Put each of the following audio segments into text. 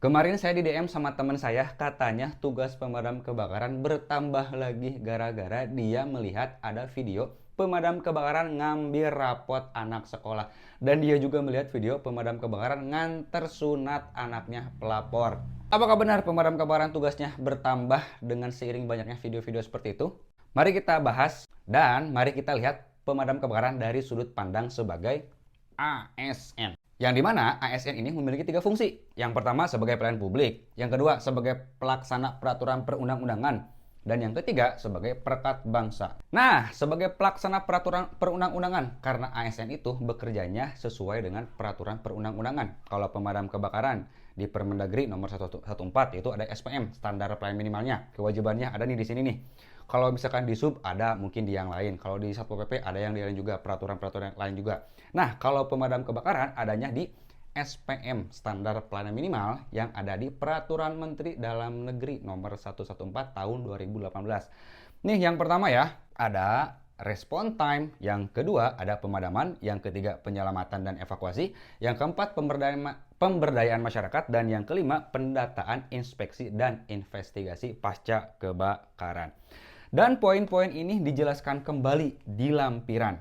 Kemarin saya di DM sama teman saya, katanya tugas pemadam kebakaran bertambah lagi gara-gara dia melihat ada video pemadam kebakaran ngambil rapot anak sekolah. Dan dia juga melihat video pemadam kebakaran nganter sunat anaknya pelapor. Apakah benar pemadam kebakaran tugasnya bertambah dengan seiring banyaknya video-video seperti itu? Mari kita bahas dan mari kita lihat pemadam kebakaran dari sudut pandang sebagai ASN. Yang dimana ASN ini memiliki 3 fungsi. Yang pertama sebagai pelayan publik, yang kedua sebagai pelaksana peraturan perundang-undangan, dan yang ketiga sebagai perekat bangsa. Nah, sebagai pelaksana peraturan perundang-undangan, karena ASN itu bekerjanya sesuai dengan peraturan perundang-undangan. Kalau pemadam kebakaran di Permendagri nomor 114 itu ada SPM, standar pelayan minimalnya. Kewajibannya ada nih di sini nih. Kalau misalkan di sub ada mungkin di yang lain. Kalau di Satpol PP ada yang di lain juga, peraturan-peraturan lain juga. Nah, kalau pemadam kebakaran adanya di SPM, standar pelayanan minimal, yang ada di Peraturan Menteri Dalam Negeri nomor 114 tahun 2018. Nih yang pertama ya, ada respon time, yang kedua ada pemadaman, yang ketiga penyelamatan dan evakuasi, yang keempat pemberdayaan masyarakat, dan yang kelima pendataan, inspeksi, dan investigasi pasca kebakaran. Dan poin-poin ini dijelaskan kembali di lampiran.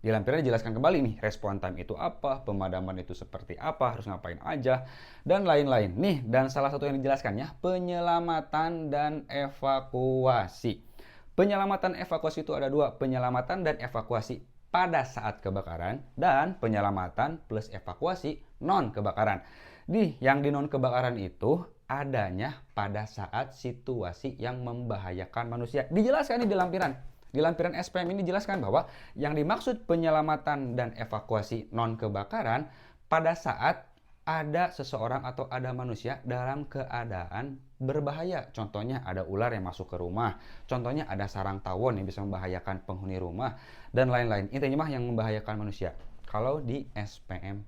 Di lampiran dijelaskan kembali nih, respon time itu apa, pemadaman itu seperti apa, harus ngapain aja, dan lain-lain. Nih, dan salah satu yang dijelaskannya, penyelamatan dan evakuasi. Penyelamatan evakuasi itu ada dua, penyelamatan dan evakuasi pada saat kebakaran, dan penyelamatan plus evakuasi non kebakaran. Yang di non kebakaran itu adanya pada saat situasi yang membahayakan manusia. Dijelaskan di lampiran. Di lampiran SPM ini dijelaskan bahwa yang dimaksud penyelamatan dan evakuasi non kebakaran pada saat ada seseorang atau ada manusia dalam keadaan berbahaya. Contohnya ada ular yang masuk ke rumah. Contohnya ada sarang tawon yang bisa membahayakan penghuni rumah. Dan lain-lain. Intinya mah yang membahayakan manusia. Kalau di SPM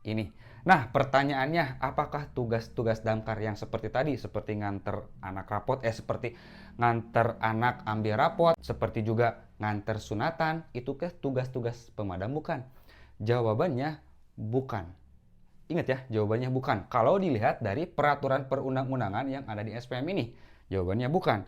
ini. Nah, pertanyaannya, apakah tugas-tugas damkar yang seperti tadi, seperti nganter anak seperti nganter anak ambil rapot, seperti juga nganter sunatan, itu ke tugas-tugas pemadam bukan? Jawabannya bukan. Ingat ya, jawabannya bukan. Kalau dilihat dari peraturan perundang-undangan yang ada di SPM ini, jawabannya bukan.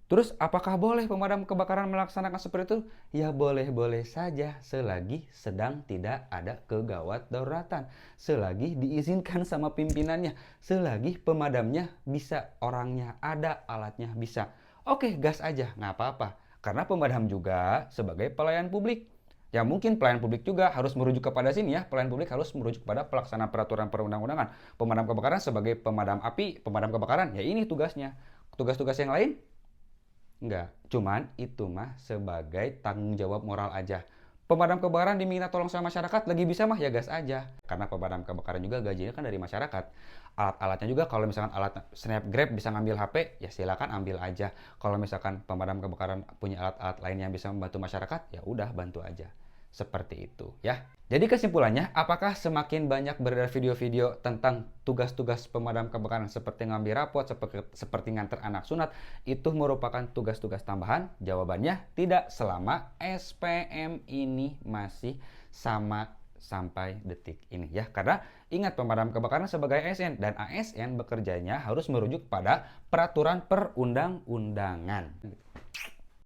Terus apakah boleh pemadam kebakaran melaksanakan seperti itu? Ya boleh-boleh saja selagi sedang tidak ada kegawat daruratan. Selagi diizinkan sama pimpinannya. Selagi pemadamnya bisa, orangnya ada, alatnya bisa. Oke, gas aja, nggak apa-apa. Karena pemadam juga sebagai pelayan publik. Ya mungkin pelayan publik juga harus merujuk kepada sini ya. Pelayan publik harus merujuk kepada pelaksana peraturan perundang-undangan. Pemadam kebakaran sebagai pemadam api, pemadam kebakaran. Ya ini tugasnya. Tugas-tugas yang lain enggak, cuman itu mah sebagai tanggung jawab moral aja. Pemadam kebakaran diminta tolong sama masyarakat, lagi bisa mah ya gas aja. Karena pemadam kebakaran juga gajinya kan dari masyarakat. Alat-alatnya juga kalau misalkan alat snapgrab bisa ngambil HP, ya silakan ambil aja. Kalau misalkan pemadam kebakaran punya alat-alat lain yang bisa membantu masyarakat, ya udah bantu aja. Seperti itu ya. Jadi kesimpulannya, apakah semakin banyak beredar video-video tentang tugas-tugas pemadam kebakaran seperti ngambil rapot, seperti nganter anak sunat, itu merupakan tugas-tugas tambahan? Jawabannya tidak, selama SPM ini masih sama sampai detik ini ya. Karena ingat, pemadam kebakaran sebagai ASN, dan ASN bekerjanya harus merujuk pada peraturan perundang-undangan.